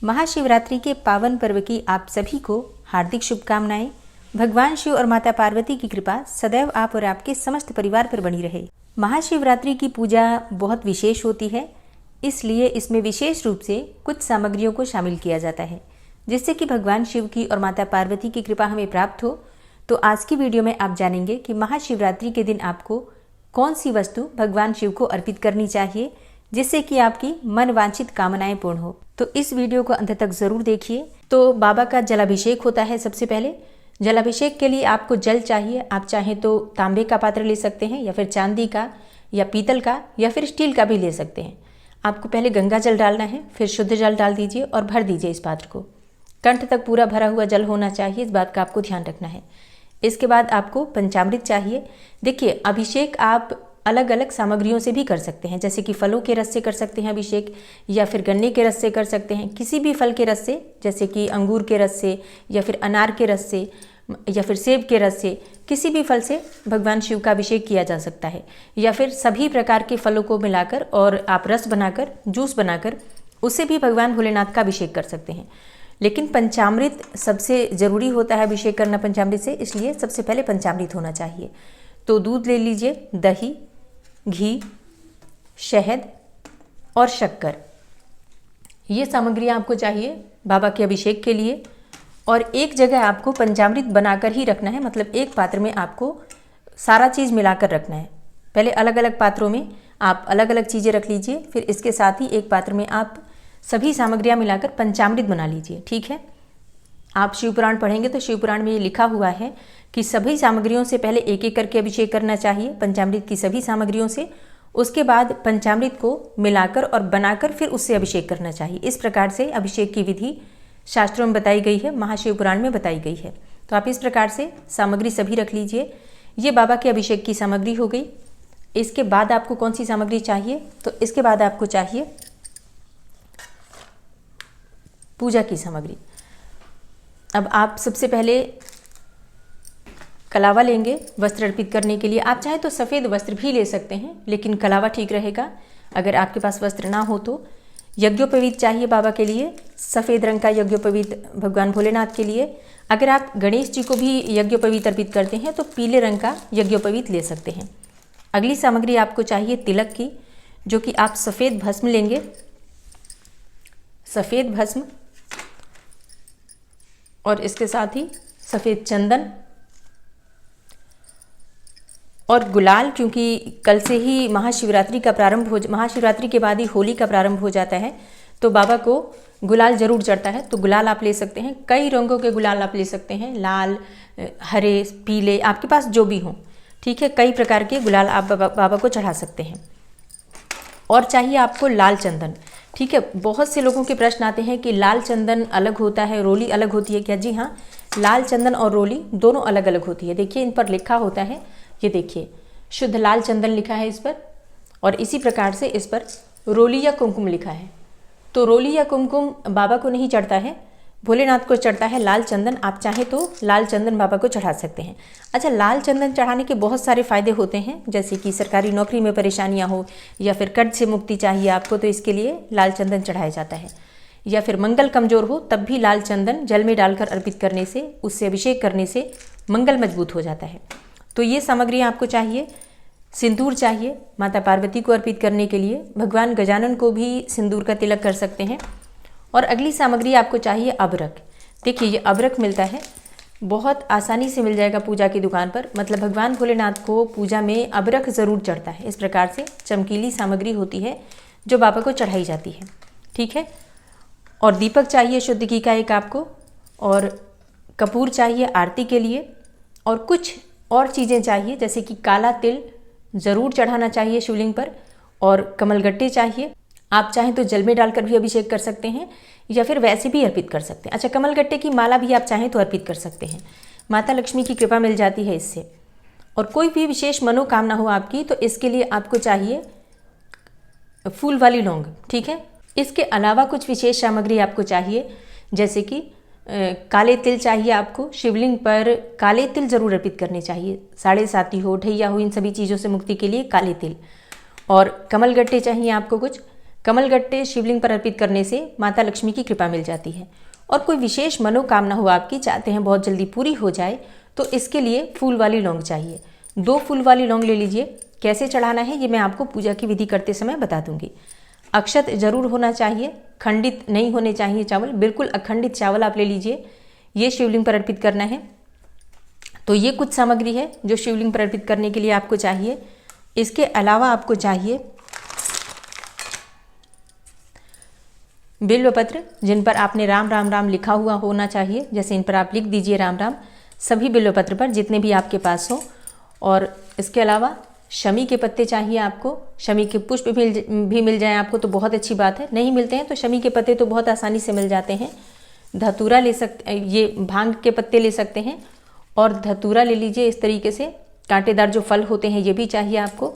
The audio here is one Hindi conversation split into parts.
महाशिवरात्रि के पावन पर्व की आप सभी को हार्दिक शुभकामनाएं। भगवान शिव और माता पार्वती की कृपा सदैव आप और आपके समस्त परिवार पर बनी रहे। महाशिवरात्रि की पूजा बहुत विशेष होती है, इसलिए इसमें विशेष रूप से कुछ सामग्रियों को शामिल किया जाता है जिससे कि भगवान शिव की और माता पार्वती की कृपा हमें प्राप्त हो। तो आज की वीडियो में आप जानेंगे कि महाशिवरात्रि के दिन आपको कौन सी वस्तु भगवान शिव को अर्पित करनी चाहिए जिससे कि आपकी मन वांछित कामनाएं पूर्ण हो। तो इस वीडियो को अंत तक जरूर देखिए। तो बाबा का जलाभिषेक होता है। सबसे पहले जलाभिषेक के लिए आपको जल चाहिए। आप चाहें तो तांबे का पात्र ले सकते हैं या फिर चांदी का या पीतल का या फिर स्टील का भी ले सकते हैं। आपको पहले गंगा जल डालना है, फिर शुद्ध जल डाल दीजिए और भर दीजिए इस पात्र को। कंठ तक पूरा भरा हुआ जल होना चाहिए, इस बात का आपको ध्यान रखना है। इसके बाद आपको पंचामृत चाहिए। देखिए, अभिषेक आप अलग अलग सामग्रियों से भी कर सकते हैं, जैसे कि फलों के रस से कर सकते हैं अभिषेक, या फिर गन्ने के रस से कर सकते हैं, किसी भी फल के रस से, जैसे कि अंगूर के रस से या फिर अनार के रस से या फिर सेब के रस से, किसी भी फल से भगवान शिव का अभिषेक किया जा सकता है। या फिर सभी प्रकार के फलों को मिलाकर और आप रस बनाकर, जूस बनाकर उससे भी भगवान भोलेनाथ का अभिषेक कर सकते हैं। लेकिन पंचामृत सबसे ज़रूरी होता है अभिषेक करना पंचामृत से, इसलिए सबसे पहले पंचामृत होना चाहिए। तो दूध ले लीजिए, दही, घी, शहद और शक्कर, ये सामग्रियाँ आपको चाहिए बाबा के अभिषेक के लिए। और एक जगह आपको पंचामृत बनाकर ही रखना है, मतलब एक पात्र में आपको सारा चीज़ मिलाकर रखना है। पहले अलग अलग पात्रों में आप अलग अलग चीज़ें रख लीजिए, फिर इसके साथ ही एक पात्र में आप सभी सामग्रियाँ मिलाकर पंचामृत बना लीजिए। ठीक है, आप शिवपुराण पढ़ेंगे तो शिवपुराण में ये लिखा हुआ है कि सभी सामग्रियों से पहले एक एक करके अभिषेक करना चाहिए, पंचामृत की सभी सामग्रियों से। उसके बाद पंचामृत को मिलाकर और बनाकर फिर उससे अभिषेक करना चाहिए। इस प्रकार से अभिषेक की विधि शास्त्रों में बताई गई है, महाशिव पुराण में बताई गई है। तो आप इस प्रकार से सामग्री सभी रख लीजिए। ये बाबा के अभिषेक की सामग्री हो गई। इसके बाद आपको कौन सी सामग्री चाहिए? तो इसके बाद आपको चाहिए पूजा की सामग्री। अब आप सबसे पहले कलावा लेंगे वस्त्र अर्पित करने के लिए। आप चाहे तो सफ़ेद वस्त्र भी ले सकते हैं, लेकिन कलावा ठीक रहेगा। अगर आपके पास वस्त्र ना हो तो यज्ञोपवीत चाहिए बाबा के लिए, सफ़ेद रंग का यज्ञोपवीत भगवान भोलेनाथ के लिए। अगर आप गणेश जी को भी यज्ञोपवीत अर्पित करते हैं तो पीले रंग का यज्ञोपवीत ले सकते हैं। अगली सामग्री आपको चाहिए तिलक की, जो कि आप सफ़ेद भस्म लेंगे। सफ़ेद भस्म और इसके साथ ही सफ़ेद चंदन और गुलाल, क्योंकि कल से ही महाशिवरात्रि का प्रारंभ हो, महाशिवरात्रि के बाद ही होली का प्रारंभ हो जाता है, तो बाबा को गुलाल जरूर चढ़ता है। तो गुलाल आप ले सकते हैं, कई रंगों के गुलाल आप ले सकते हैं, लाल, हरे, पीले, आपके पास जो भी हो। ठीक है, कई प्रकार के गुलाल आप बाबा को चढ़ा सकते हैं। और चाहिए आपको लाल चंदन। ठीक है, बहुत से लोगों के प्रश्न आते हैं कि लाल चंदन अलग होता है, रोली अलग होती है क्या? जी हाँ, लाल चंदन और रोली दोनों अलग अलग होती है। देखिए, इन पर लिखा होता है, ये देखिए, शुद्ध लाल चंदन लिखा है इस पर, और इसी प्रकार से इस पर रोली या कुमकुम लिखा है। तो रोली या कुमकुम बाबा को नहीं चढ़ता है, भोलेनाथ को चढ़ता है लाल चंदन। आप चाहें तो लाल चंदन बाबा को चढ़ा सकते हैं। अच्छा, लाल चंदन चढ़ाने के बहुत सारे फायदे होते हैं, जैसे कि सरकारी नौकरी में परेशानियां हो या फिर कर्ज से मुक्ति चाहिए आपको, तो इसके लिए लाल चंदन चढ़ाया जाता है। या फिर मंगल कमजोर हो तब भी लाल चंदन जल में डालकर अर्पित करने से, उससे अभिषेक करने से मंगल मजबूत हो जाता है। तो ये सामग्रियाँ आपको चाहिए। सिंदूर चाहिए माता पार्वती को अर्पित करने के लिए, भगवान गजानन को भी सिंदूर का तिलक कर सकते हैं। और अगली सामग्री आपको चाहिए अबरक। देखिए, ये अबरक मिलता है, बहुत आसानी से मिल जाएगा पूजा की दुकान पर। मतलब भगवान भोलेनाथ को पूजा में अबरक ज़रूर चढ़ता है। इस प्रकार से चमकीली सामग्री होती है जो बाबा को चढ़ाई जाती है। ठीक है, और दीपक चाहिए शुद्ध घी का एक आपको, और कपूर चाहिए आरती के लिए, और कुछ और चीज़ें चाहिए, जैसे कि काला तिल ज़रूर चढ़ाना चाहिए शिवलिंग पर, और कमलगट्टे चाहिए। आप चाहें तो जल में डालकर भी अभिषेक कर सकते हैं या फिर वैसे भी अर्पित कर सकते हैं। अच्छा, कमलगट्टे की माला भी आप चाहें तो अर्पित कर सकते हैं, माता लक्ष्मी की कृपा मिल जाती है इससे। और कोई भी विशेष मनोकामना हो आपकी, तो इसके लिए आपको चाहिए फूल वाली लौंग। ठीक है, इसके अलावा कुछ विशेष सामग्री आपको चाहिए, जैसे कि काले तिल चाहिए आपको। शिवलिंग पर काले तिल जरूर अर्पित करने चाहिए, 7.5 हो, ढैया हो, इन सभी चीज़ों से मुक्ति के लिए काले तिल। और कमलगट्टे चाहिए आपको कुछ। कमलगट्टे शिवलिंग पर अर्पित करने से माता लक्ष्मी की कृपा मिल जाती है। और कोई विशेष मनोकामना हो आपकी, चाहते हैं बहुत जल्दी पूरी हो जाए, तो इसके लिए फूल वाली लौंग चाहिए। 2 फूल वाली लौंग ले लीजिए। कैसे चढ़ाना है ये मैं आपको पूजा की विधि करते समय बता दूंगी। अक्षत जरूर होना चाहिए, खंडित नहीं होने चाहिए चावल, बिल्कुल अखंडित चावल आप ले लीजिए। ये शिवलिंग पर अर्पित करना है। तो ये कुछ सामग्री है जो शिवलिंग पर अर्पित करने के लिए आपको चाहिए। इसके अलावा आपको चाहिए बिल्वपत्र, जिन पर आपने राम राम राम लिखा हुआ होना चाहिए। जैसे इन पर आप लिख दीजिए राम राम, सभी बिल्वपत्र पर जितने भी आपके पास हो। और इसके अलावा शमी के पत्ते चाहिए आपको। शमी के पुष्प भी मिल जाए आपको तो बहुत अच्छी बात है, नहीं मिलते हैं तो शमी के पत्ते तो बहुत आसानी से मिल जाते हैं। धतूरा ले सकते, ये भांग के पत्ते ले सकते हैं और धतूरा ले लीजिए। इस तरीके से कांटेदार जो फल होते हैं ये भी चाहिए आपको।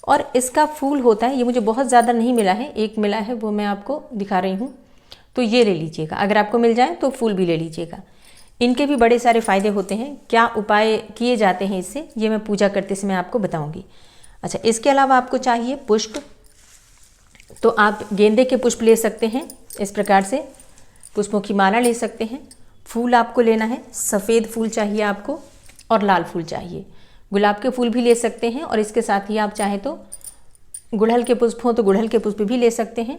और इसका फूल होता है, ये मुझे बहुत ज़्यादा नहीं मिला है, एक मिला है वो मैं आपको दिखा रही हूँ, तो ये ले लीजिएगा। अगर आपको मिल जाए तो फूल भी ले लीजिएगा। इनके भी बड़े सारे फायदे होते हैं। क्या उपाय किए जाते हैं इससे, ये मैं पूजा करते समय आपको बताऊंगी। अच्छा, इसके अलावा आपको चाहिए पुष्प। तो आप गेंदे के पुष्प ले सकते हैं, इस प्रकार से पुष्पों की माला ले सकते हैं। फूल आपको लेना है, सफ़ेद फूल चाहिए आपको और लाल फूल चाहिए। गुलाब के फूल भी ले सकते हैं और इसके साथ ही आप चाहें तो गुड़हल के पुष्प हो तो गुड़हल के पुष्प भी ले सकते हैं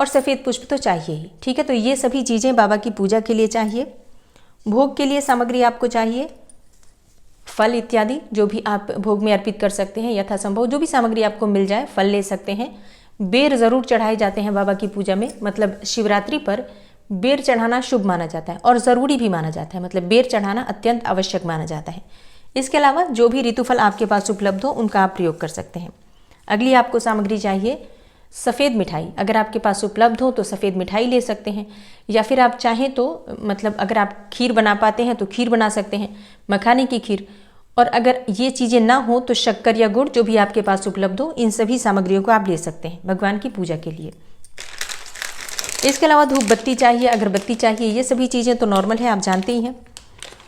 और सफ़ेद पुष्प तो चाहिए ही। ठीक है, तो ये सभी चीज़ें बाबा की पूजा के लिए चाहिए। भोग के लिए सामग्री आपको चाहिए फल इत्यादि, जो भी आप भोग में अर्पित कर सकते हैं यथासंभव, जो भी सामग्री आपको मिल जाए फल ले सकते हैं। बेर ज़रूर चढ़ाए जाते हैं बाबा की पूजा में, मतलब शिवरात्रि पर बेर चढ़ाना शुभ माना जाता है और ज़रूरी भी माना जाता है, मतलब बेर चढ़ाना अत्यंत आवश्यक माना जाता है। इसके अलावा जो भी ऋतुफल आपके पास उपलब्ध हो उनका आप प्रयोग कर सकते हैं। अगली आपको सामग्री चाहिए सफ़ेद मिठाई। अगर आपके पास उपलब्ध हो तो सफ़ेद मिठाई ले सकते हैं, या फिर आप चाहें तो मतलब अगर आप खीर बना पाते हैं तो खीर बना सकते हैं, मखाने की खीर। और अगर ये चीज़ें ना हो तो शक्कर या गुड़, जो भी आपके पास उपलब्ध हो, इन सभी सामग्रियों को आप ले सकते हैं भगवान की पूजा के लिए। इसके अलावा धूप बत्ती चाहिए, अगरबत्ती चाहिए। ये सभी चीज़ें तो नॉर्मल है, आप जानते ही हैं।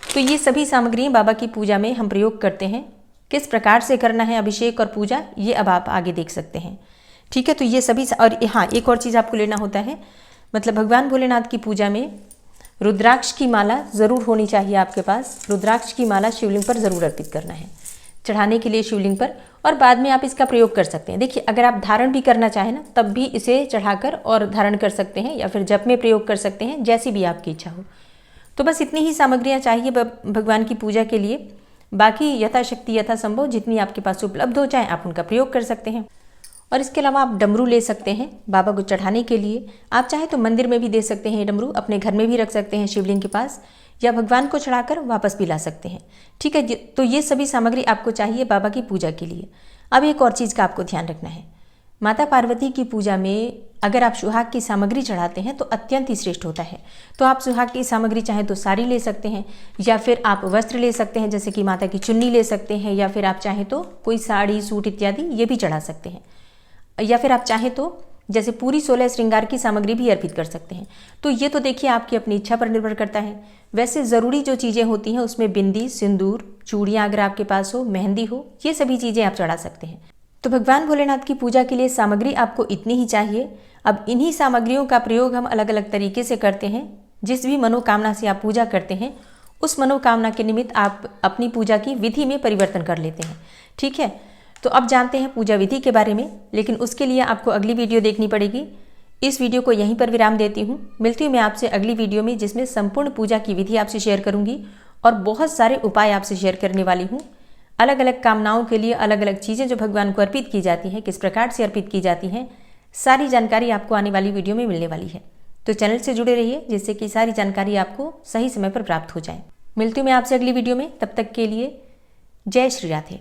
तो ये सभी सामग्रियाँ बाबा की पूजा में हम प्रयोग करते हैं। किस प्रकार से करना है अभिषेक और पूजा, ये अब आप आगे देख सकते हैं। ठीक है, तो ये सभी। और हाँ, एक और चीज़ आपको लेना होता है, मतलब भगवान भोलेनाथ की पूजा में रुद्राक्ष की माला ज़रूर होनी चाहिए आपके पास। रुद्राक्ष की माला शिवलिंग पर ज़रूर अर्पित करना है चढ़ाने के लिए शिवलिंग पर, और बाद में आप इसका प्रयोग कर सकते हैं। देखिए, अगर आप धारण भी करना चाहें ना, तब भी इसे चढ़ाकर और धारण कर सकते हैं, या फिर जप में प्रयोग कर सकते हैं, जैसी भी आपकी इच्छा हो। तो बस इतनी ही सामग्रियाँ चाहिए भगवान की पूजा के लिए। बाकी यथाशक्ति यथासंभव जितनी आपके पास उपलब्ध हो जाए आप उनका प्रयोग कर सकते हैं। और इसके अलावा आप डमरू ले सकते हैं बाबा को चढ़ाने के लिए। आप चाहे तो मंदिर में भी दे सकते हैं डमरू, अपने घर में भी रख सकते हैं शिवलिंग के पास, या भगवान को चढ़ाकर वापस भी ला सकते हैं। ठीक है, तो ये सभी सामग्री आपको चाहिए बाबा की पूजा के लिए। अब एक और चीज़ का आपको ध्यान रखना है, माता पार्वती की पूजा में अगर आप सुहाग की सामग्री चढ़ाते हैं तो अत्यंत ही श्रेष्ठ होता है। तो आप सुहाग की सामग्री चाहे तो साड़ी ले सकते हैं, या फिर आप वस्त्र ले सकते हैं, जैसे कि माता की चुन्नी ले सकते हैं, या फिर आप चाहें तो कोई साड़ी सूट इत्यादि ये भी चढ़ा सकते हैं, या फिर आप चाहें तो जैसे पूरी 16 श्रृंगार की सामग्री भी अर्पित कर सकते हैं। तो ये तो देखिए आपकी अपनी इच्छा पर निर्भर करता है। वैसे ज़रूरी जो चीज़ें होती हैं उसमें बिंदी, सिंदूर, चूड़ियाँ अगर आपके पास हो, मेहंदी हो, ये सभी चीज़ें आप चढ़ा सकते हैं। तो भगवान भोलेनाथ की पूजा के लिए सामग्री आपको इतनी ही चाहिए। अब इन्हीं सामग्रियों का प्रयोग हम अलग अलग तरीके से करते हैं। जिस भी मनोकामना से आप पूजा करते हैं उस मनोकामना के निमित्त आप अपनी पूजा की विधि में परिवर्तन कर लेते हैं। ठीक है, तो अब जानते हैं पूजा विधि के बारे में, लेकिन उसके लिए आपको अगली वीडियो देखनी पड़ेगी। इस वीडियो को यहीं पर विराम देती हूँ। मिलती हूँ मैं आपसे अगली वीडियो में, जिसमें संपूर्ण पूजा की विधि आपसे शेयर करूँगी और बहुत सारे उपाय आपसे शेयर करने वाली हूँ। अलग अलग कामनाओं के लिए अलग अलग चीज़ें जो भगवान को अर्पित की जाती हैं, किस प्रकार से अर्पित की जाती हैं, सारी जानकारी आपको आने वाली वीडियो में मिलने वाली है। तो चैनल से जुड़े रहिए, जिससे कि सारी जानकारी आपको सही समय पर प्राप्त हो जाए। मिलती हूँ मैं आपसे अगली वीडियो में, तब तक के लिए जय श्री राधे।